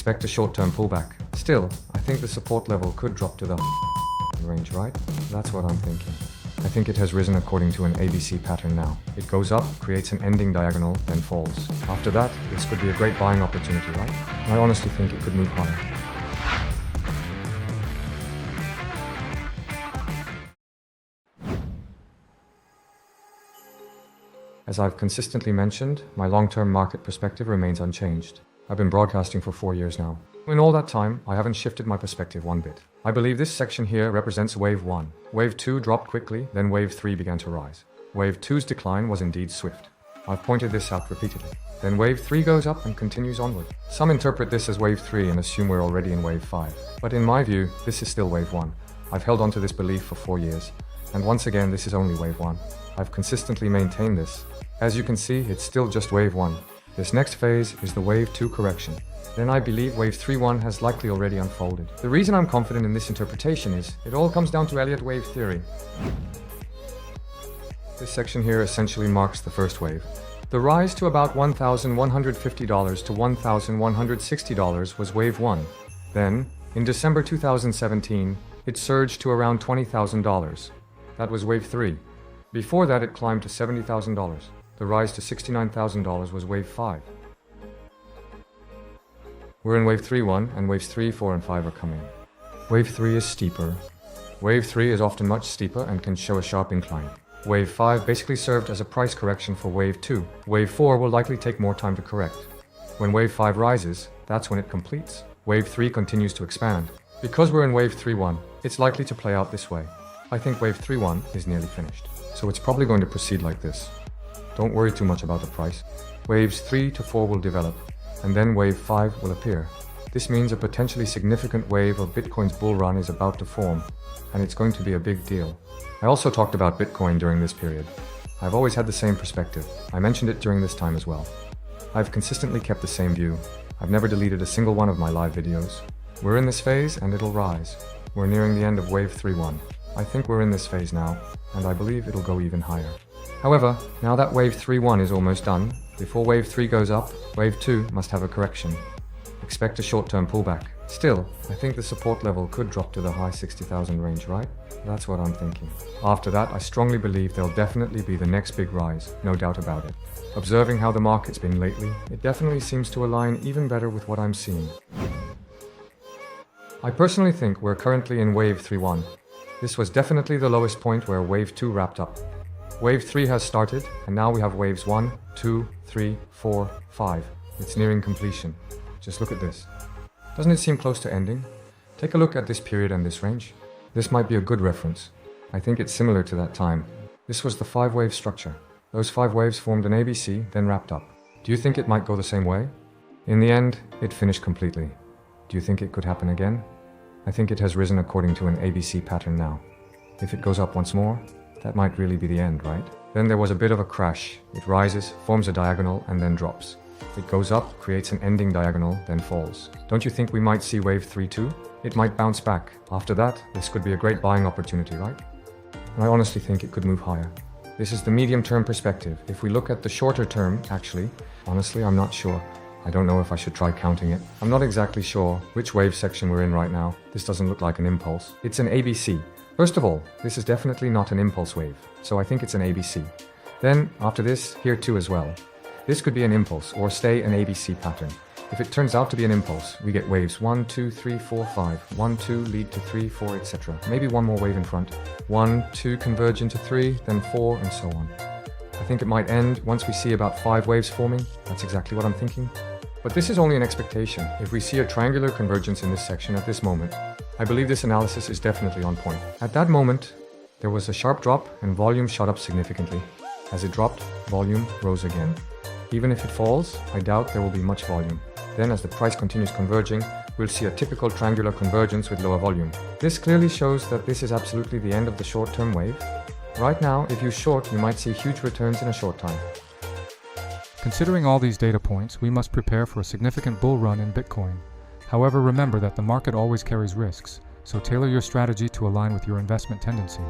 Expect a short-term pullback. Still, I think the support level could drop to the range, right? That's what I'm thinking. I think it has risen according to an ABC pattern now. It goes up, creates an ending diagonal, then falls. After that, this could be a great buying opportunity, right? I honestly think it could move higher. As I've consistently mentioned, my long-term market perspective remains unchanged. I've been broadcasting for 4 years now. In all that time, I haven't shifted my perspective one bit. I believe this section here represents wave 1. Wave 2 dropped quickly, then wave 3 began to rise. Wave 2's decline was indeed swift. I've pointed this out repeatedly. Then wave 3 goes up and continues onward. Some interpret this as wave 3 and assume we're already in wave 5. But in my view, this is still wave 1. I've held on to this belief for 4 years. And once again, this is only wave 1. I've consistently maintained this. As you can see, it's still just wave 1. This next phase is the wave 2 correction. Then I believe wave 3-1 has likely already unfolded. The reason I'm confident in this interpretation is, it all comes down to Elliott wave theory. This section here essentially marks the first wave. The rise to about $1,150 to $1,160 was wave 1. Then, in December 2017, it surged to around $20,000. That was wave 3. Before that, it climbed to $70,000. The rise to $69,000 was wave 5. We're in wave 3-1, and waves 3, 4, and 5 are coming. Wave 3 is steeper. Wave 3 is often much steeper and can show a sharp incline. Wave 5 basically served as a price correction for wave 2. Wave 4 will likely take more time to correct. When wave 5 rises, that's when it completes. Wave 3 continues to expand. Because we're in wave 3-1, it's likely to play out this way. I think wave 3-1 is nearly finished. So it's probably going to proceed like this. Don't worry too much about the price. Waves 3 to 4 will develop, and then wave 5 will appear. This means a potentially significant wave of Bitcoin's bull run is about to form, and it's going to be a big deal. I also talked about Bitcoin during this period. I've always had the same perspective. I mentioned it during this time as well. I've consistently kept the same view. I've never deleted a single one of my live videos. We're in this phase, and it'll rise. We're nearing the end of wave 3-1. I think we're in this phase now, and I believe it'll go even higher. However, now that wave 3-1 is almost done, before wave 3 goes up, wave 2 must have a correction. Expect a short-term pullback. Still, I think the support level could drop to the high 60,000 range, right? That's what I'm thinking. After that, I strongly believe there'll definitely be the next big rise, no doubt about it. Observing how the market's been lately, it definitely seems to align even better with what I'm seeing. I personally think we're currently in wave 3-1. This was definitely the lowest point where wave 2 wrapped up. Wave 3 has started, and now we have waves 1, 2, 3, 4, 5. It's nearing completion. Just look at this. Doesn't it seem close to ending? Take a look at this period and this range. This might be a good reference. I think it's similar to that time. This was the 5-wave structure. Those 5 waves formed an ABC, then wrapped up. Do you think it might go the same way? In the end, it finished completely. Do you think it could happen again? I think it has risen according to an ABC pattern now. If it goes up once more, that might really be the end, right? Then there was a bit of a crash. It rises, forms a diagonal, and then drops. It goes up, creates an ending diagonal, then falls. Don't you think we might see wave 3 too? It might bounce back. After that, this could be a great buying opportunity, right? And I honestly think it could move higher. This is the medium-term perspective. If we look at the shorter term, honestly, I'm not sure. I don't know if I should try counting it. I'm not exactly sure which wave section we're in right now. This doesn't look like an impulse. It's an ABC. First of all, this is definitely not an impulse wave, so I think it's an ABC. Then, after this, here too as well. This could be an impulse, or stay an ABC pattern. If it turns out to be an impulse, we get waves 1, 2, 3, 4, 5. 1, 2 lead to 3, 4, etc. Maybe one more wave in front. 1, 2 converge into 3, then 4, and so on. I think it might end once we see about 5 waves forming. That's exactly what I'm thinking. But this is only an expectation. If we see a triangular convergence in this section at this moment, I believe this analysis is definitely on point. At that moment, there was a sharp drop and volume shot up significantly. As it dropped, volume rose again. Even if it falls, I doubt there will be much volume. Then as the price continues converging, we'll see a typical triangular convergence with lower volume. This clearly shows that this is absolutely the end of the short-term wave. Right now, if you short, you might see huge returns in a short time. Considering all these data points, we must prepare for a significant bull run in Bitcoin. However, remember that the market always carries risks, so tailor your strategy to align with your investment tendency.